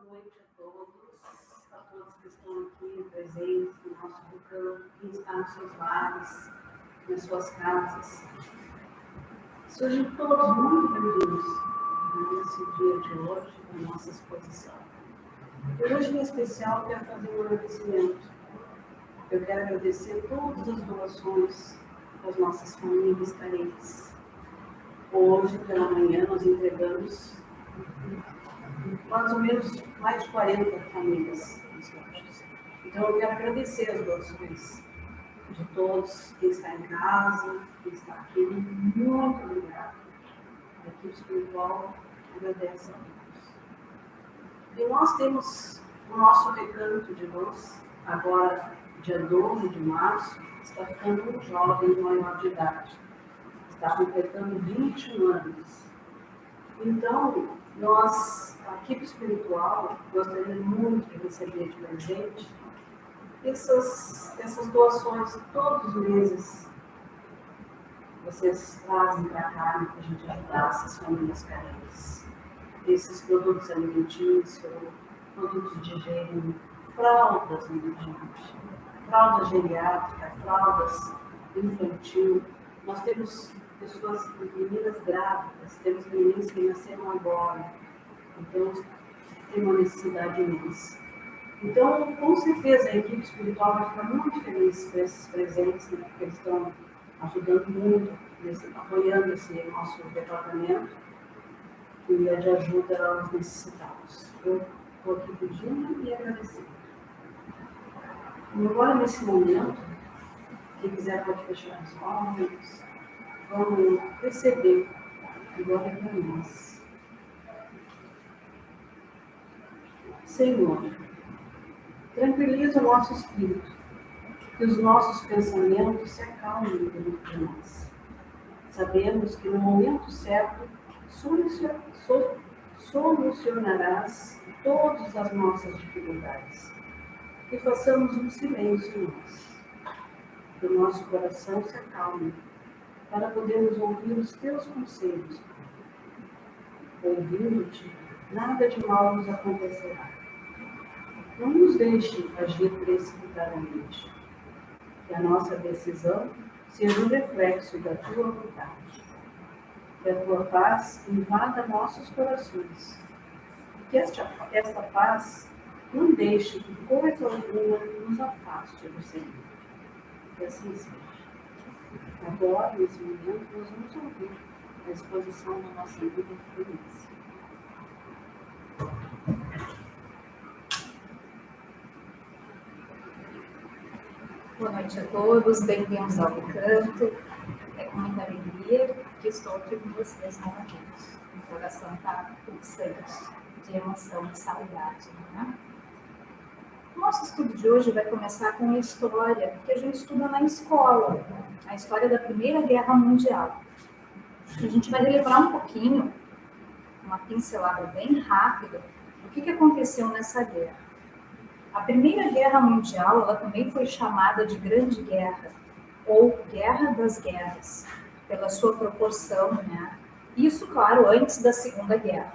noite a todos que estão aqui presentes no nosso recanto, quem está nos seus lares, nas suas casas. Sejam todos muito bem-vindos nesse dia de hoje, na nossa exposição. E hoje, em especial, quero fazer um agradecimento. Eu quero agradecer todas as doações das nossas famílias carentes. Hoje, pela manhã, nós entregamos mais ou menos mais de 40 famílias nas lojas. Então, eu quero agradecer as doações de todos, quem está em casa, quem está aqui. Muito obrigada. A equipe espiritual agradece a todos. E nós temos o nosso recanto de luz, agora, dia 12 de março, está ficando um jovem maior de idade. Está completando 21 anos. Então, nós, a equipe espiritual, gostaria muito de receber de presente essas doações todos os meses. Vocês trazem para cá para a gente ajudar essas famílias carentes. Esses produtos alimentícios, produtos de higiene, fraldas infantis, fraldas geriátricas, fraldas infantil. Nós temos pessoas, meninas grávidas, temos meninas que nasceram agora, então tem uma necessidade imensa. Então, com certeza, a equipe espiritual vai ficar muito feliz com esses presentes, né, porque eles estão ajudando muito, apoiando esse nosso departamento, que é de ajuda aos necessitados. Eu estou aqui pedindo e agradecendo. E agora, nesse momento, quem quiser pode fechar os olhos. Vamos receber agora para nós. Senhor, tranquiliza o nosso espírito, que os nossos pensamentos se acalmem dentro de nós. Sabemos que no momento certo solucionarás todas as nossas dificuldades. Que façamos um silêncio em nós, que o nosso coração se acalme, para podermos ouvir os teus conselhos. Ouvindo-te, nada de mal nos acontecerá. Não nos deixe agir precipitadamente. Que a nossa decisão seja um reflexo da tua vontade. Que a tua paz invada nossos corações. Que esta paz não deixe que coisa alguma nos afaste do Senhor. Que assim seja. Agora, nesse momento, nós vamos ouvir a exposição da nossa vida de Felícia. Boa noite a todos, bem-vindos ao Recanto. É com muita alegria que estou aqui com vocês novamente. O coração está pulsante de emoção e saudade, né? O nosso estudo de hoje vai começar com uma história que a gente estuda na escola, a história da Primeira Guerra Mundial. A gente vai relembrar um pouquinho, uma pincelada bem rápida, do que aconteceu nessa guerra. A Primeira Guerra Mundial, ela também foi chamada de Grande Guerra, ou Guerra das Guerras, pela sua proporção, né? Isso, claro, antes da Segunda Guerra.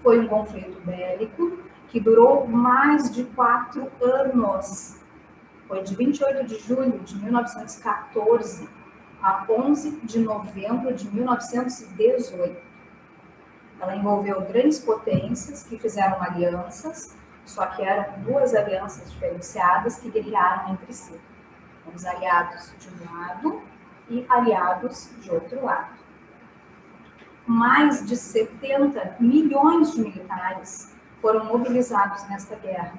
Foi um conflito bélico que durou mais de 4 anos. Foi de 28 de julho de 1914 a 11 de novembro de 1918. Ela envolveu grandes potências que fizeram alianças, só que eram 2 alianças diferenciadas que guerrearam entre si. Os aliados de um lado e aliados de outro lado. Mais de 70 milhões de militares foram mobilizados nesta guerra.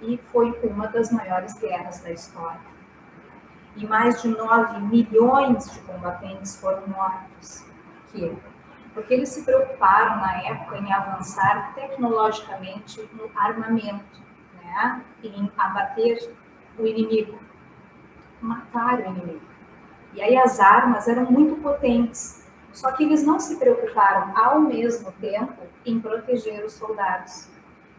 E foi uma das maiores guerras da história. E mais de 9 milhões de combatentes foram mortos. Porque eles se preocuparam na época em avançar tecnologicamente no armamento, né? Em abater o inimigo, matar o inimigo. E aí as armas eram muito potentes, só que eles não se preocuparam ao mesmo tempo em proteger os soldados.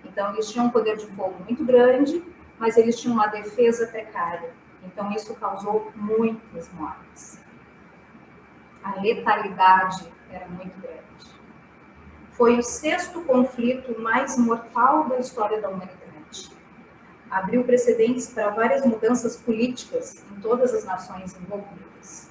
Então eles tinham um poder de fogo muito grande, mas eles tinham uma defesa precária. Então isso causou muitas mortes. A letalidade era muito grande. foi o 6º conflito mais mortal da história da humanidade. Abriu precedentes para várias mudanças políticas em todas as nações envolvidas.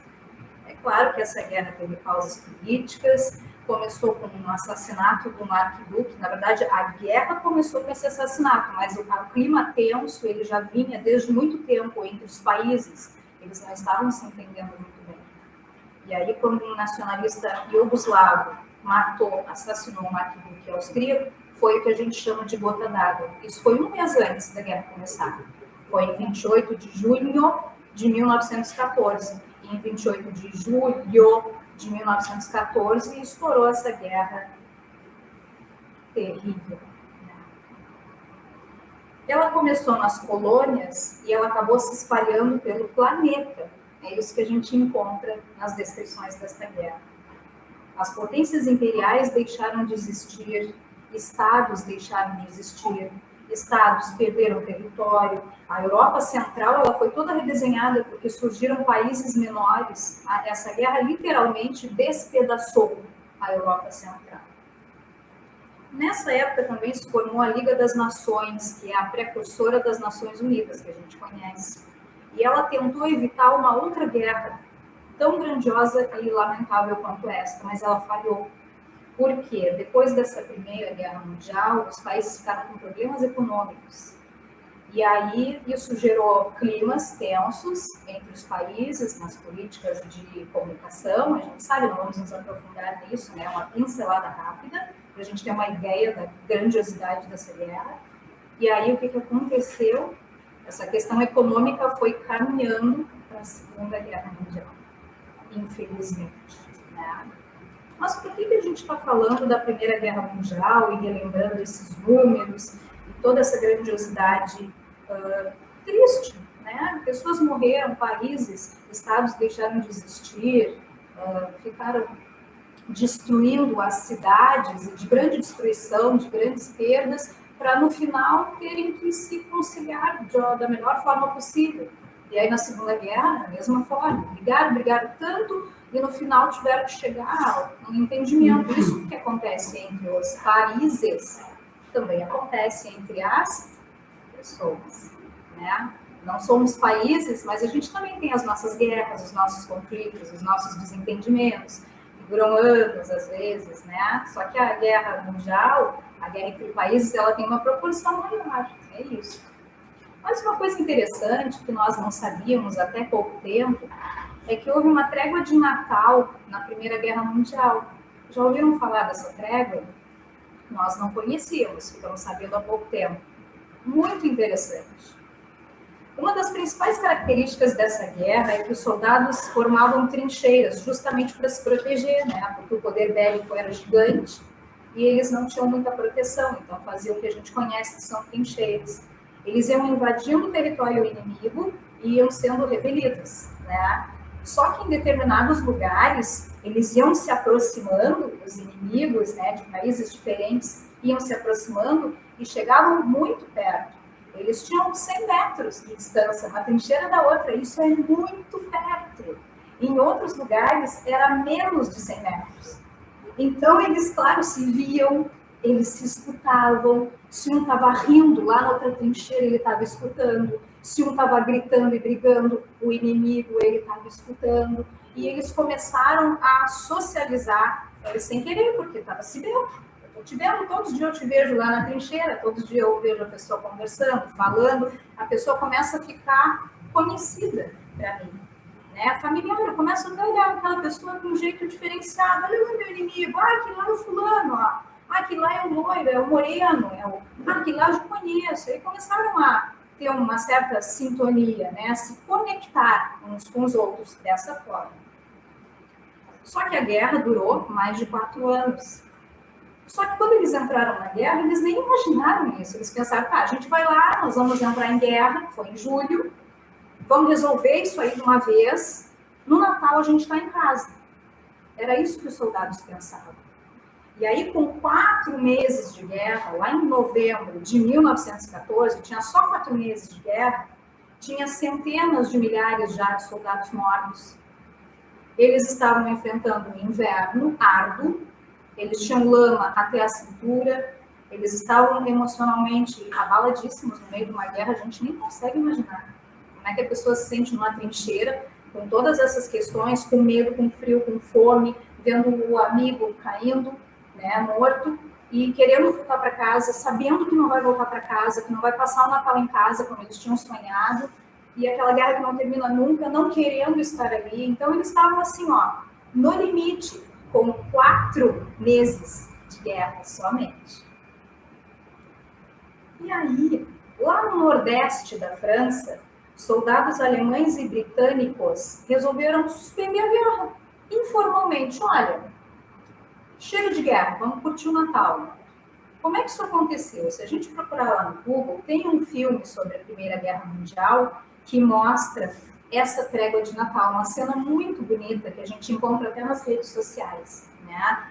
É claro que essa guerra teve causas políticas, começou com um assassinato do arquiduque. Na verdade, a guerra começou com esse assassinato, mas o clima tenso, ele já vinha desde muito tempo entre os países. Eles não estavam se entendendo muito bem. E aí, quando um nacionalista iugoslavo assassinou um arquiduque austríaco, foi o que a gente chama de gota d'água. Isso foi um mês antes da guerra começar. Foi em 28 de junho de 1914. E em 28 de julho de 1914, estourou essa guerra terrível. Ela começou nas colônias e ela acabou se espalhando pelo planeta. É isso que a gente encontra nas descrições desta guerra. As potências imperiais deixaram de existir, estados deixaram de existir, estados perderam território. A Europa Central ela foi toda redesenhada porque surgiram países menores. Essa guerra literalmente despedaçou a Europa Central. Nessa época também se formou a Liga das Nações, que é a precursora das Nações Unidas, que a gente conhece. E ela tentou evitar uma outra guerra tão grandiosa e lamentável quanto esta, mas ela falhou. Por quê? Depois dessa Primeira Guerra Mundial, os países ficaram com problemas econômicos. E aí isso gerou climas tensos entre os países, nas políticas de comunicação. A gente sabe, não vamos nos aprofundar nisso, né? Uma pincelada rápida, para a gente ter uma ideia da grandiosidade dessa guerra. E aí o que aconteceu? Essa questão econômica foi caminhando para a Segunda Guerra Mundial, infelizmente, né? Mas por que a gente está falando da Primeira Guerra Mundial e relembrando esses números e toda essa grandiosidade triste, né? Pessoas morreram, países, estados deixaram de existir, ficaram destruindo as cidades, de grande destruição, de grandes perdas, para no final terem que se conciliar da melhor forma possível. E aí na Segunda Guerra, da mesma forma, brigaram tanto e no final tiveram que chegar a um entendimento. Isso que acontece entre os países também acontece entre as pessoas, né? Não somos países, mas a gente também tem as nossas guerras, os nossos conflitos, os nossos desentendimentos, que duram anos às vezes, né? Só que a guerra mundial, a guerra entre países, ela tem uma proporção maior, é isso. Mas uma coisa interessante que nós não sabíamos até pouco tempo é que houve uma trégua de Natal na Primeira Guerra Mundial. Já ouviram falar dessa trégua? Nós não conhecíamos, ficamos sabendo há pouco tempo. Muito interessante. Uma das principais características dessa guerra é que os soldados formavam trincheiras, justamente para se proteger, né? Porque o poder bélico era gigante e eles não tinham muita proteção, então faziam o que a gente conhece, que são trincheiras. Eles iam invadindo o território inimigo e iam sendo repelidos, né? Só que em determinados lugares, eles iam se aproximando, os inimigos, né, de países diferentes, iam se aproximando e chegavam muito perto. Eles tinham 100 metros de distância, uma trincheira da outra, isso é muito perto. Em outros lugares, era menos de 100 metros. Então, eles, claro, se viam, eles se escutavam. Se um estava rindo lá na outra trincheira, ele estava escutando. Se um estava gritando e brigando, o inimigo, ele estava escutando. E eles começaram a socializar, sem querer, porque estava se vendo. Eu te vendo, todos os dias eu te vejo lá na trincheira, todos os dias eu vejo a pessoa conversando, falando. A pessoa começa a ficar conhecida para mim, né? Familiar, eu começo a olhar aquela pessoa de um jeito diferenciado. Olha o meu inimigo, aquele lá é o fulano, ó. Aquele lá é o loiro, é o moreno, aquele lá eu já conheço. Aí começaram a ter uma certa sintonia, né? A se conectar uns com os outros dessa forma. Só que a guerra durou mais de 4 anos. Só que quando eles entraram na guerra, eles nem imaginaram isso. Eles pensaram, tá, a gente vai lá, nós vamos entrar em guerra, foi em julho, vamos resolver isso aí de uma vez, no Natal a gente está em casa. Era isso que os soldados pensavam. E aí, com 4 meses de guerra, lá em novembro de 1914, tinha só 4 meses de guerra, tinha centenas de milhares já de soldados mortos. Eles estavam enfrentando um inverno árduo, eles tinham lama até a cintura, eles estavam emocionalmente abaladíssimos no meio de uma guerra. A gente nem consegue imaginar como é que a pessoa se sente numa trincheira, com todas essas questões, com medo, com frio, com fome, vendo o amigo caindo, né, morto, e querendo voltar para casa, sabendo que não vai voltar para casa, que não vai passar o Natal em casa, como eles tinham sonhado, e aquela guerra que não termina nunca, não querendo estar ali. Então, eles estavam assim, ó, no limite, com 4 meses de guerra somente. E aí, lá no nordeste da França, soldados alemães e britânicos resolveram suspender a guerra, informalmente. Olha, chega de guerra, vamos curtir o Natal. Como é que isso aconteceu? Se a gente procurar lá no Google, tem um filme sobre a Primeira Guerra Mundial que mostra essa trégua de Natal, uma cena muito bonita que a gente encontra até nas redes sociais, né?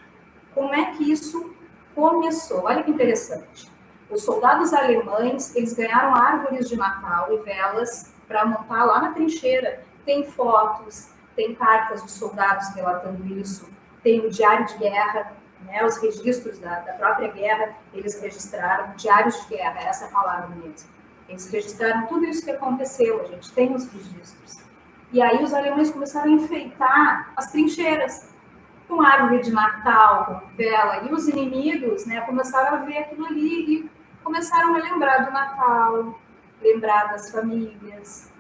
Como é que isso começou? Olha que interessante. Os soldados alemães, eles ganharam árvores de Natal e velas para montar lá na trincheira. Tem fotos, tem cartas dos soldados relatando isso, tem o diário de guerra, né, os registros da própria guerra, eles registraram, diários de guerra, essa é a palavra mesmo. Eles registraram tudo isso que aconteceu, a gente tem os registros. E aí os alemães começaram a enfeitar as trincheiras, com árvore de Natal, com vela, e os inimigos, né, começaram a ver aquilo ali e começaram a lembrar do Natal, lembrar das famílias,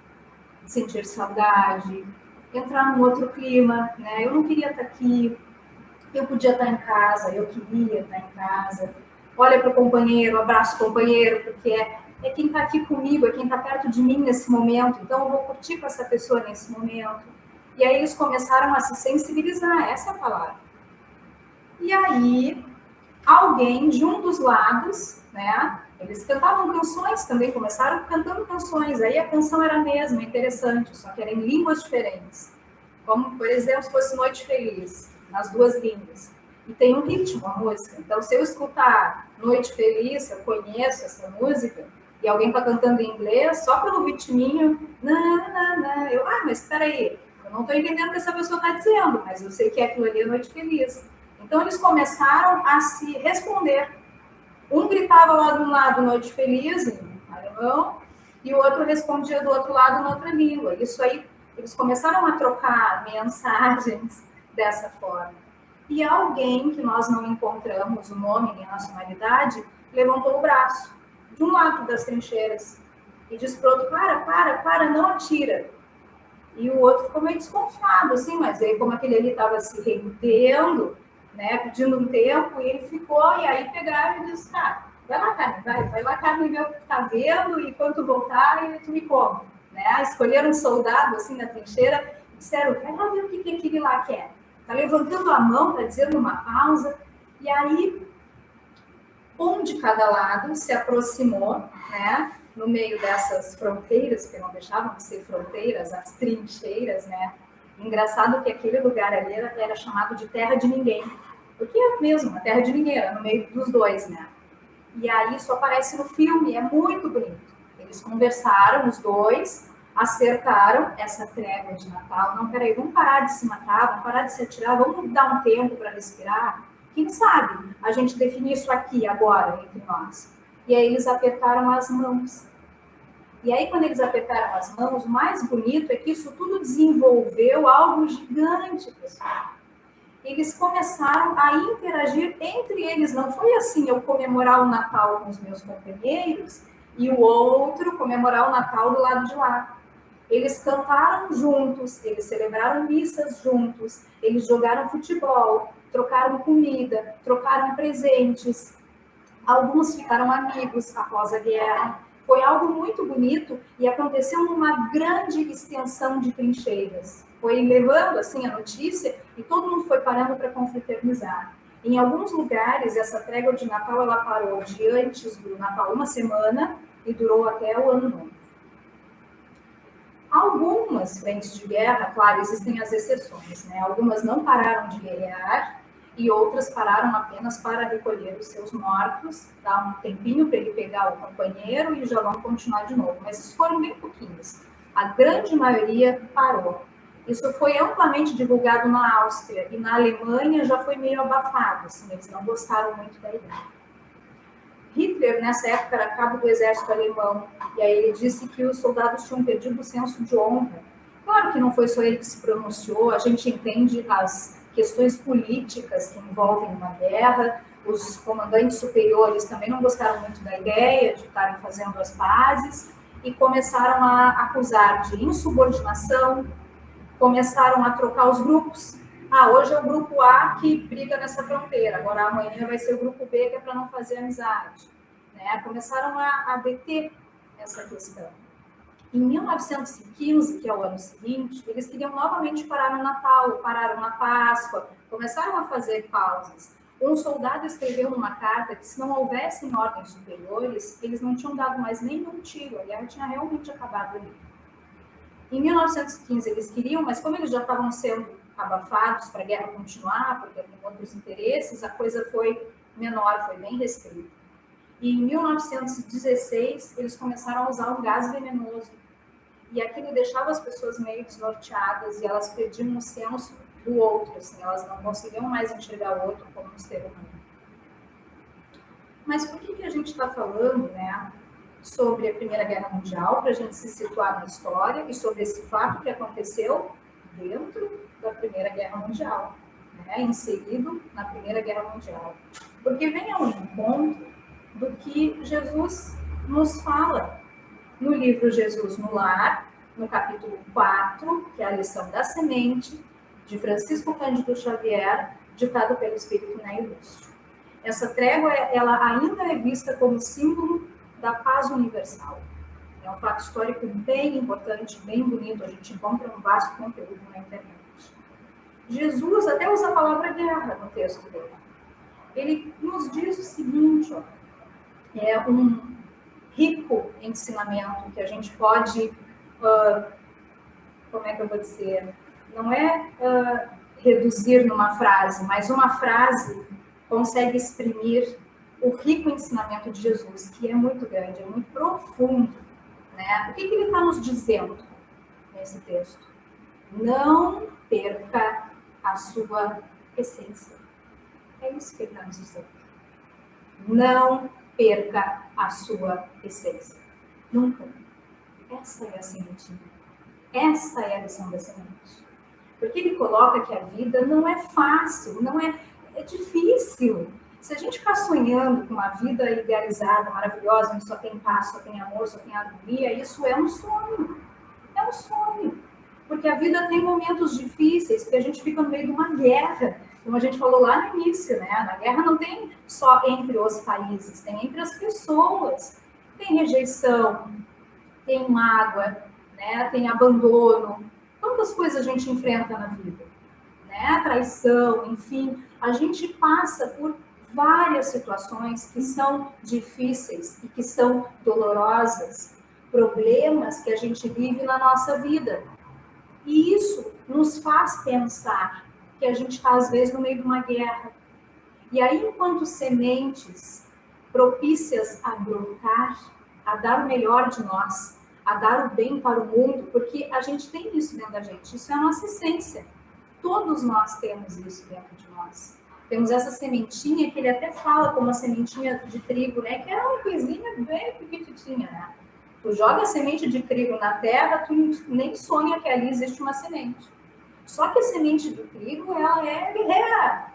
sentir saudade, entrar num outro clima, né? Eu não queria estar aqui, eu podia estar em casa, eu queria estar em casa. Olha para o companheiro, abraça o companheiro, porque é quem está aqui comigo, é quem está perto de mim nesse momento, então eu vou curtir com essa pessoa nesse momento. E aí eles começaram a se sensibilizar, essa é a palavra. E aí, alguém de um dos lados, né, eles cantavam canções também, começaram cantando canções, aí a canção era a mesma, interessante, só que era em línguas diferentes. Como, por exemplo, se fosse Noite Feliz, nas 2 línguas. E tem um ritmo, a música. Então, se eu escutar Noite Feliz, eu conheço essa música, e alguém está cantando em inglês, só pelo ritminho, eu, mas espera aí, eu não estou entendendo o que essa pessoa está dizendo, mas eu sei que aquilo ali é Noite Feliz. Então, eles começaram a se responder. Um gritava lá de um lado Noite Feliz, em alemão, e o outro respondia do outro lado em outra língua. Isso aí, eles começaram a trocar mensagens dessa forma. E alguém que nós não encontramos o nome nem a nacionalidade, levantou o braço de um lado das trincheiras e disse para o outro, para, não atira. E o outro ficou meio desconfiado, assim, mas aí como aquele ali estava se rendendo, né, pedindo um tempo, e ele ficou, e aí pegaram e disse, vai lá, Carmen, vai lá, Carmen, ver o que tá vendo, e quando tu voltar, tu me come. Né? Escolheram um soldado, assim, na trincheira, e disseram, vai lá ver o que aquele lá quer. Tá levantando a mão, tá dizendo uma pausa, e aí, um de cada lado se aproximou, né, no meio dessas fronteiras, que não deixavam de ser fronteiras, as trincheiras, né? Engraçado que aquele lugar ali era chamado de terra de ninguém, porque é mesmo, a terra de ninguém, era no meio dos dois, né? E aí isso aparece no filme, é muito bonito. Eles conversaram, os dois, acertaram essa trégua de Natal. Não, peraí, vamos parar de se matar, vamos parar de se atirar, vamos dar um tempo para respirar. Quem sabe a gente definir isso aqui, agora, entre nós. E aí eles apertaram as mãos. E aí, quando eles apertaram as mãos, o mais bonito é que isso tudo desenvolveu algo gigante, pessoal. Eles começaram a interagir entre eles. Não foi assim, eu comemorar o Natal com os meus companheiros e o outro comemorar o Natal do lado de lá. Eles cantaram juntos, eles celebraram missas juntos, eles jogaram futebol, trocaram comida, trocaram presentes. Alguns ficaram amigos após a guerra. Foi algo muito bonito e aconteceu numa grande extensão de trincheiras. Foi levando assim a notícia e todo mundo foi parando para confraternizar. Em alguns lugares, essa trégua de Natal ela parou de antes do Natal 1 semana e durou até o Ano Novo. Algumas frentes de guerra, claro, existem as exceções, né? Algumas não pararam de guerrear e outras pararam apenas para recolher os seus mortos, dar um tempinho para ele pegar o companheiro e já vão continuar de novo. Mas foram bem pouquinhos. A grande maioria parou. Isso foi amplamente divulgado na Áustria, e na Alemanha já foi meio abafado, assim, eles não gostaram muito da ideia. Hitler, nessa época, era cabo do exército alemão, e aí ele disse que os soldados tinham perdido o senso de honra. Claro que não foi só ele que se pronunciou, a gente entende as questões políticas que envolvem uma guerra, os comandantes superiores também não gostaram muito da ideia de estarem fazendo as pazes, e começaram a acusar de insubordinação, começaram a trocar os grupos. Hoje é o grupo A que briga nessa fronteira, agora amanhã vai ser o grupo B, que é para não fazer amizade. Né? Começaram a deter essa questão. Em 1915, que é o ano seguinte, eles queriam novamente parar no Natal, pararam na Páscoa, começaram a fazer pausas. Um soldado escreveu numa carta que, se não houvessem ordens superiores, eles não tinham dado mais nenhum tiro, a guerra tinha realmente acabado ali. Em 1915 eles queriam, mas como eles já estavam sendo abafados para a guerra continuar, porque tem outros interesses, a coisa foi menor, foi bem restrita. E em 1916 eles começaram a usar um gás venenoso. E aquilo deixava as pessoas meio desnorteadas e elas perdiam o senso do outro, assim, elas não conseguiam mais enxergar o outro como um ser humano. Mas por que a gente está falando, né, sobre a Primeira Guerra Mundial, para a gente se situar na história e sobre esse fato que aconteceu dentro da Primeira Guerra Mundial, né, inserido na Primeira Guerra Mundial? Porque vem ao encontro do que Jesus nos fala no livro Jesus no Lar, no capítulo 4, que é a lição da semente, de Francisco Cândido Xavier, ditado pelo Espírito Nélio Lúcio. Essa trégua, ela ainda é vista como símbolo da paz universal. É um fato histórico bem importante, bem bonito, a gente encontra um vasto conteúdo na internet. Jesus até usa a palavra guerra no texto dele. Ele nos diz o seguinte, ó, é um rico ensinamento que a gente pode, como é que eu vou dizer, não é reduzir numa frase, mas uma frase consegue exprimir o rico ensinamento de Jesus, que é muito grande, é muito profundo. Né? O que ele está nos dizendo nesse texto? Não perca a sua essência. É isso que ele está nos dizendo. Não perca a sua essência. Nunca. Essa é a sementinha. Essa é a lição da semente. Porque ele coloca que a vida não é fácil, não é difícil. Se a gente ficar sonhando com uma vida idealizada, maravilhosa, onde só tem paz, só tem amor, só tem harmonia, isso é um sonho. É um sonho. Porque a vida tem momentos difíceis, porque a gente fica no meio de uma guerra, como a gente falou lá no início, né? Na guerra não tem só entre os países, tem entre as pessoas. Tem rejeição, tem mágoa, né? Tem abandono. Quantas coisas a gente enfrenta na vida? Né? Traição, enfim. A gente passa por várias situações que são difíceis e que são dolorosas, problemas que a gente vive na nossa vida. E isso nos faz pensar que a gente está, às vezes, no meio de uma guerra. E aí, enquanto sementes propícias a brotar, a dar o melhor de nós, a dar o bem para o mundo, porque a gente tem isso dentro da gente, isso é a nossa essência. Todos nós temos isso dentro de nós. Temos essa sementinha que ele até fala como uma sementinha de trigo, né? Que é uma coisinha bem pequitinha, né? Tu joga a semente de trigo na terra, tu nem sonha que ali existe uma semente. Só que a semente do trigo, ela é guerreira.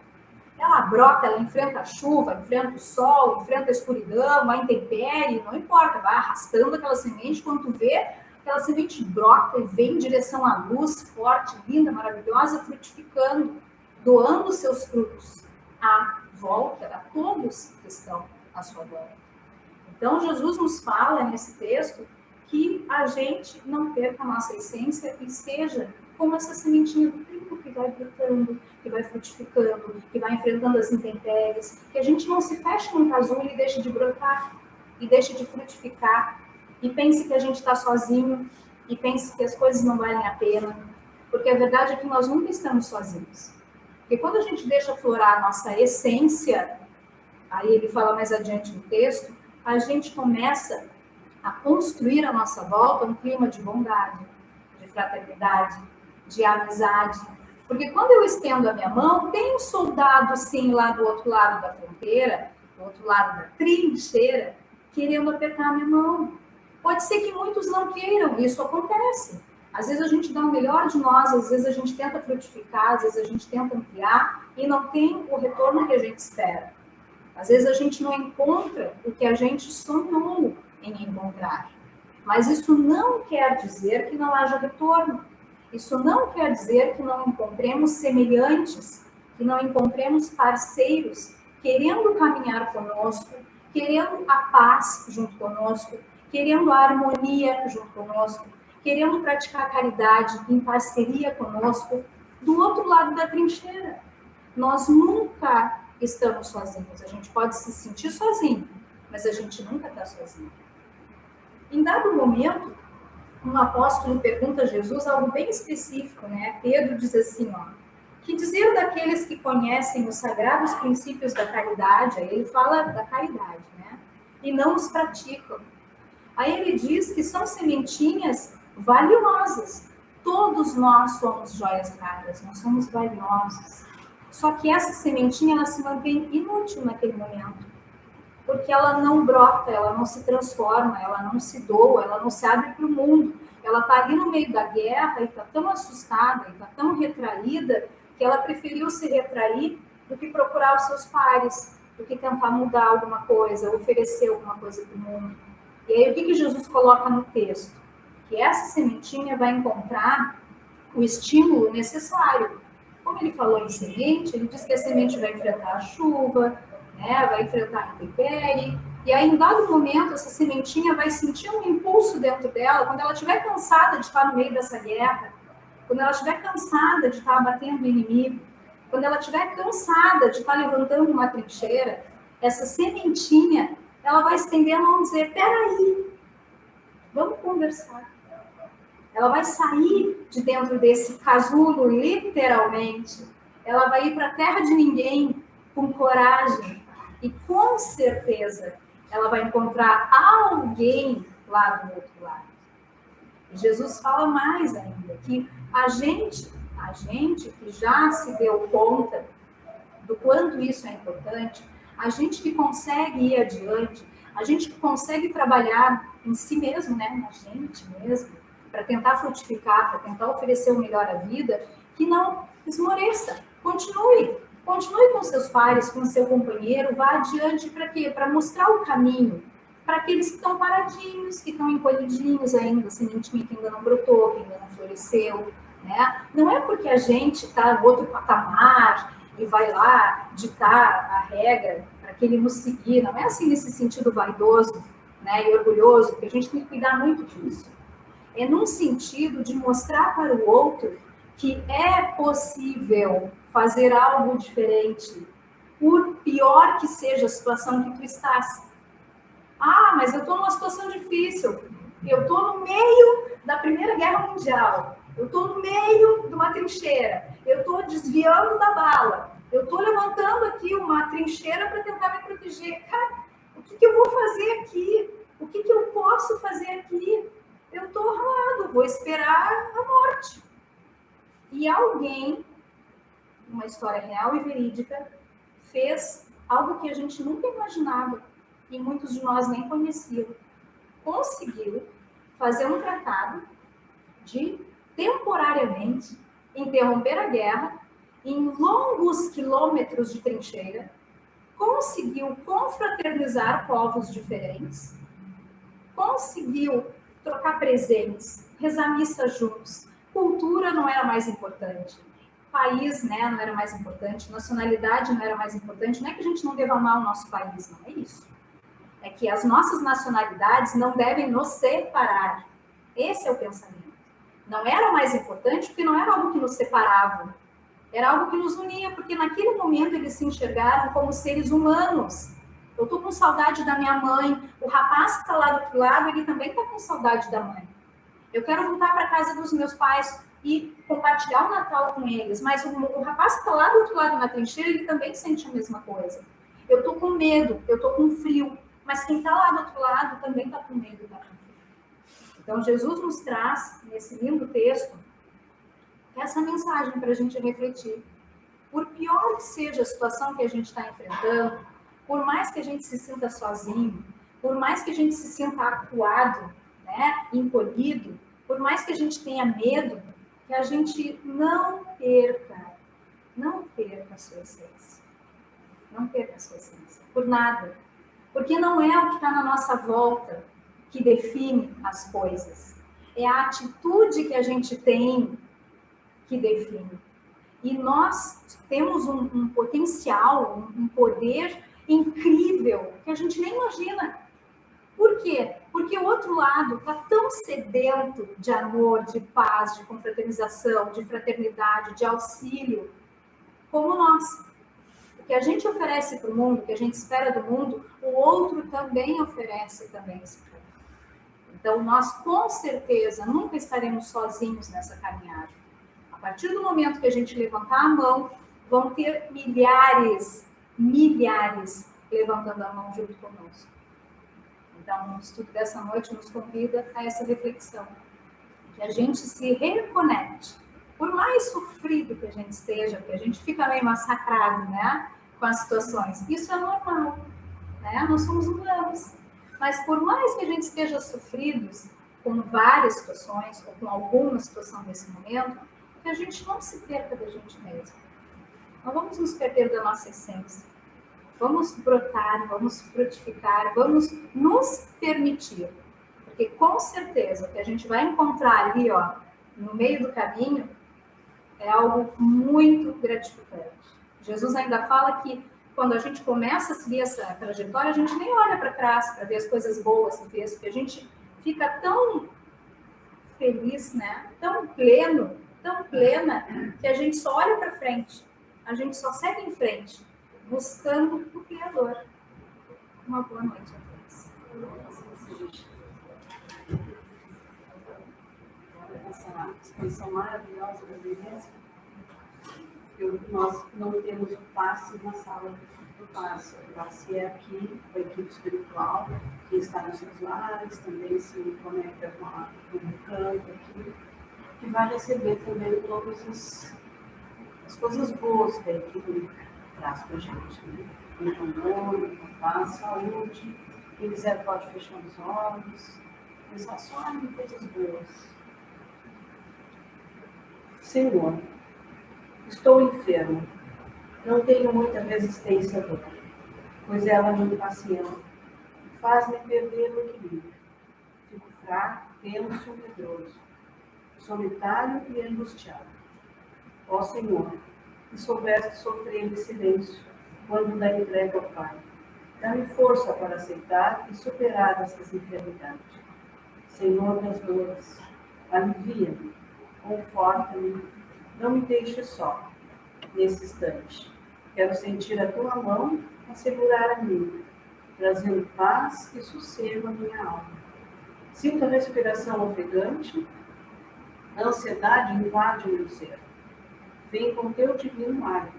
Ela brota, ela enfrenta a chuva, enfrenta o sol, enfrenta a escuridão, a intempérie, não importa, vai arrastando aquela semente, quando tu vê, aquela semente brota e vem em direção à luz, forte, linda, maravilhosa, frutificando, doando seus frutos à volta, a todos que estão à sua volta. Então, Jesus nos fala nesse texto que a gente não perca a nossa essência e seja como essa sementinha do trigo que vai brotando, que vai frutificando, que vai enfrentando as intempéries, que a gente não se feche num casulo e deixe de brotar, e deixe de frutificar, e pense que a gente está sozinho, e pense que as coisas não valem a pena, porque a verdade é que nós nunca estamos sozinhos. Porque quando a gente deixa aflorar a nossa essência, aí ele fala mais adiante no texto, a gente começa a construir à nossa volta um clima de bondade, de fraternidade, de amizade. Porque quando eu estendo a minha mão, tem um soldado, sim, lá do outro lado da fronteira, do outro lado da trincheira, querendo apertar a minha mão. Pode ser que muitos não queiram, isso acontece. Às vezes a gente dá o melhor de nós, às vezes a gente tenta frutificar, às vezes a gente tenta ampliar e não tem o retorno que a gente espera. Às vezes a gente não encontra o que a gente sonhou em encontrar. Mas isso não quer dizer que não haja retorno. Isso não quer dizer que não encontremos semelhantes, que não encontremos parceiros querendo caminhar conosco, querendo a paz junto conosco, querendo a harmonia junto conosco, querendo praticar caridade em parceria conosco, do outro lado da trincheira. Nós nunca estamos sozinhos. A gente pode se sentir sozinho, mas a gente nunca está sozinho. Em dado momento, um apóstolo pergunta a Jesus algo bem específico, né? Pedro diz assim, ó, que dizer daqueles que conhecem os sagrados princípios da caridade, aí ele fala da caridade, né? E não os praticam. Aí ele diz que são sementinhas valiosas. Todos nós somos joias raras, nós somos valiosos. Só que essa sementinha, ela se mantém inútil naquele momento. Porque ela não brota, ela não se transforma, ela não se doa, ela não se abre para o mundo. Ela está ali no meio da guerra e está tão assustada, está tão retraída, que ela preferiu se retrair do que procurar os seus pares, do que tentar mudar alguma coisa, oferecer alguma coisa para o mundo. E aí o que Jesus coloca no texto? Que essa sementinha vai encontrar o estímulo necessário. Como ele falou em semente, ele diz que a semente vai enfrentar a chuva, né, vai enfrentar a intempérie, e aí em dado momento essa sementinha vai sentir um impulso dentro dela, quando ela estiver cansada de estar no meio dessa guerra, quando ela estiver cansada de estar abatendo o inimigo, quando ela estiver cansada de estar levantando uma trincheira, essa sementinha, ela vai estender a mão e dizer, peraí, vamos conversar. Ela vai sair de dentro desse casulo, literalmente. Ela vai ir para a terra de ninguém com coragem. E com certeza ela vai encontrar alguém lá do outro lado. E Jesus fala mais ainda, que a gente que já se deu conta do quanto isso é importante, a gente que consegue ir adiante, a gente que consegue trabalhar em si mesmo, né, na gente mesmo, para tentar frutificar, para tentar oferecer o melhor à vida, que não esmoreça, continue com seus pares, com seu companheiro, vá adiante para quê? Para mostrar o caminho para aqueles que estão paradinhos, que estão encolhidinhos ainda, sementinha que ainda não brotou, que ainda não floresceu, né? Não é porque a gente está no outro patamar e vai lá ditar a regra para que ele nos seguir, não é assim nesse sentido vaidoso, né, e orgulhoso, porque a gente tem que cuidar muito disso. É num sentido de mostrar para o outro que é possível fazer algo diferente, por pior que seja a situação que tu estás. Ah, mas eu estou numa situação difícil. Eu estou no meio da Primeira Guerra Mundial. Eu estou no meio de uma trincheira. Eu estou desviando da bala. Eu estou levantando aqui uma trincheira para tentar me proteger. Cara, o que eu vou fazer aqui? O que eu posso fazer aqui? Eu estou ralado, vou esperar a morte. E alguém, uma história real e verídica, fez algo que a gente nunca imaginava e muitos de nós nem conheciam. Conseguiu fazer um tratado de, temporariamente, interromper a guerra em longos quilômetros de trincheira, conseguiu confraternizar povos diferentes, conseguiu trocar presentes, rezar missa juntos. Cultura não era mais importante. País, né, não era mais importante. Nacionalidade não era mais importante. Não é que a gente não deva amar o nosso país, não é isso. É que as nossas nacionalidades não devem nos separar. Esse é o pensamento. Não era mais importante porque não era algo que nos separava. Era algo que nos unia, porque naquele momento eles se enxergaram como seres humanos. Eu estou com saudade da minha mãe. O rapaz que está lá do outro lado, ele também está com saudade da mãe. Eu quero voltar para a casa dos meus pais e compartilhar o Natal com eles. Mas o rapaz que está lá do outro lado na trincheira, ele também sente a mesma coisa. Eu estou com medo, eu estou com frio. Mas quem está lá do outro lado também está com medo, está com frio. Então, Jesus nos traz, nesse lindo texto, essa mensagem para a gente refletir. Por pior que seja a situação que a gente está enfrentando, por mais que a gente se sinta sozinho, por mais que a gente se sinta acuado, né, encolhido, por mais que a gente tenha medo, que a gente não perca a sua essência. Não perca a sua essência, por nada. Porque não é o que está na nossa volta que define as coisas. É a atitude que a gente tem que define. E nós temos um potencial, um poder incrível que a gente nem imagina. Por quê? Porque o outro lado está tão sedento de amor, de paz, de confraternização, de fraternidade, de auxílio, como nós. O que a gente oferece para o mundo, o que a gente espera do mundo, o outro também oferece também isso para nós. Então, nós com certeza nunca estaremos sozinhos nessa caminhada. A partir do momento que a gente levantar a mão, vão ter milhares levantando a mão junto conosco. Então, o estudo dessa noite nos convida a essa reflexão. Que a gente se reconecte. Por mais sofrido que a gente esteja, porque a gente fica meio massacrado, né, com as situações. Isso é normal, né? Nós somos humanos. Mas por mais que a gente esteja sofridos com várias situações, ou com alguma situação nesse momento, que a gente não se perca da gente mesmo. Não vamos nos perder da nossa essência. Vamos brotar, vamos frutificar, vamos nos permitir. Porque com certeza o que a gente vai encontrar ali, ó, no meio do caminho, é algo muito gratificante. Jesus ainda fala que quando a gente começa a seguir essa trajetória, a gente nem olha para trás para ver as coisas boas do texto, porque a gente fica tão feliz, né? Tão pleno, tão plena, que a gente só olha para frente. A gente só segue em frente, buscando o Criador. Uma boa noite a todos. Essa exposição maravilhosa da beleza, nós não temos o passe na sala do passe. O passe é aqui, a equipe espiritual, que está nos seus lares, também se conecta com o canto aqui, que vai receber também todas as coisas boas que a equipe traz para a gente. Né? Muito amor, muita paz, saúde. Quem quiser pode fechar os olhos, pensar só em coisas boas. Senhor, estou enfermo, não tenho muita resistência à dor, pois ela me impacienta, faz-me perder o equilíbrio. Fico fraco, tenso, medroso, solitário e angustiado. Ó Senhor, que soubeste sofrer de silêncio quando da entrega ao Pai, dá-me força para aceitar e superar essas enfermidades. Senhor das dores, alivia-me, conforta-me, não me deixe só nesse instante. Quero sentir a tua mão a segurar a minha, trazendo paz e sossego à minha alma. Sinto a respiração ofegante, a ansiedade invade meu ser. Vem com teu divino hálito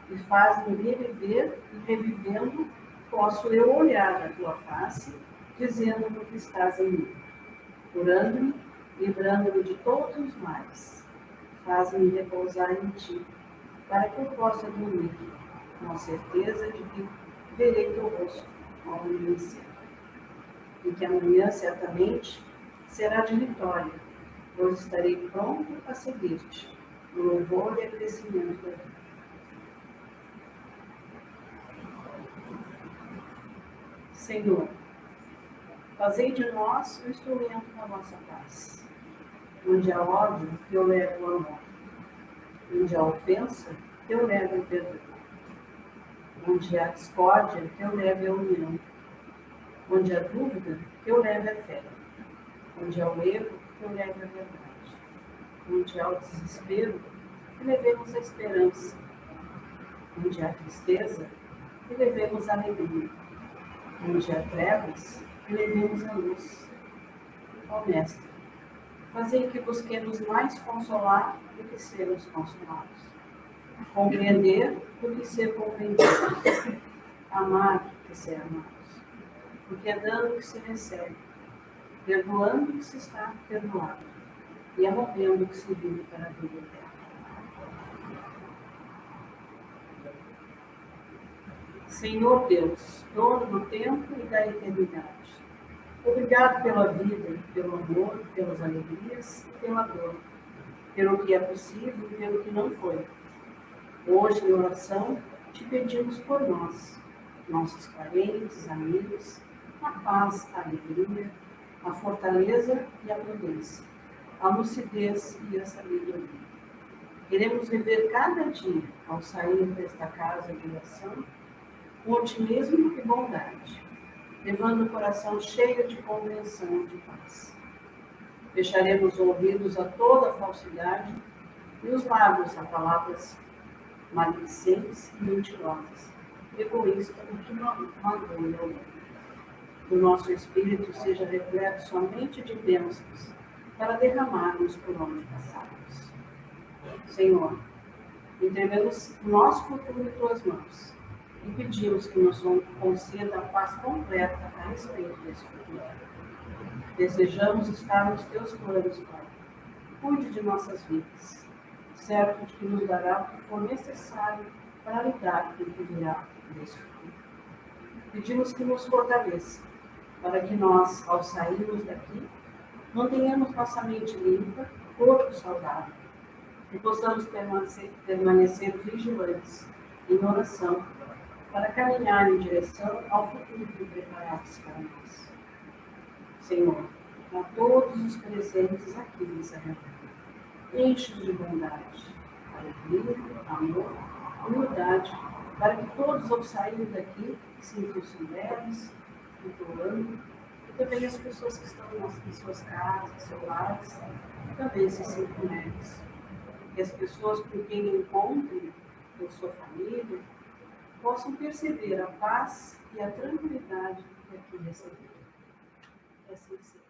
e faz-me reviver e revivendo, posso eu olhar na tua face, dizendo-me que estás em mim, curando-me, livrando-me de todos os males. Faz-me repousar em ti, para que eu possa dormir, com a certeza de que verei teu rosto ao amanhecer. E que amanhã, certamente, será de vitória, pois estarei pronto a seguir-te, no louvor e agradecimento da vida. Senhor, fazei de nós o instrumento da vossa paz. Onde há ódio, eu levo o amor. Onde há ofensa, eu levo o perdão. Onde há discórdia, eu levo a união. Onde há dúvida, eu levo a fé. Onde há o erro, eu levo a verdade. Onde há o desespero, levemos a esperança. Onde há tristeza, levemos a alegria. Onde há trevas, levemos a luz. Ó Mestre, fazei que busquemos mais consolar do que sermos consolados. Compreender do que ser compreendidos. Amar do que ser amados. Porque é dando que se recebe, perdoando que se está perdoado, e é movendo que se vive para a vida eterna. Senhor Deus, dono do tempo e da eternidade, obrigado pela vida, pelo amor, pelas alegrias e pela dor, pelo que é possível e pelo que não foi. Hoje, em oração, te pedimos por nós, nossos parentes, amigos, a paz, a alegria, a fortaleza e a prudência, a lucidez e a sabedoria. Queremos viver cada dia, ao sair desta casa de oração, com otimismo e bondade, levando o coração cheio de compreensão e de paz. Fecharemos ouvidos a toda falsidade e os lábios a palavras maledicentes e mentirosas, egoísta e que magoem ao outro. Que o nosso espírito seja repleto somente de bênçãos para derramarmos por onde passarmos. Senhor, entregamos o nosso futuro em tuas mãos e pedimos que nos conceda a paz completa a respeito desse futuro. Desejamos estar nos teus planos, Pai. Cuide de nossas vidas, certo de que nos dará o que for necessário para lidar com o que virá desse futuro. Pedimos que nos fortaleça, para que nós, ao sairmos daqui, mantenhamos nossa mente limpa, corpo saudável, e possamos permanecer vigilantes em oração, para caminhar em direção ao futuro que preparaste para nós. Senhor, a todos os presentes aqui nessa reunião, enche-os de bondade, alegria, amor, humildade, para que todos ao saírem daqui sintam-se leves, flutuando, e também as pessoas que estão em suas casas, seus lares, também se sintam leves. Que as pessoas com quem encontrem, ou sua família, possam perceber a paz e a tranquilidade que aqui receberam. Assim seja.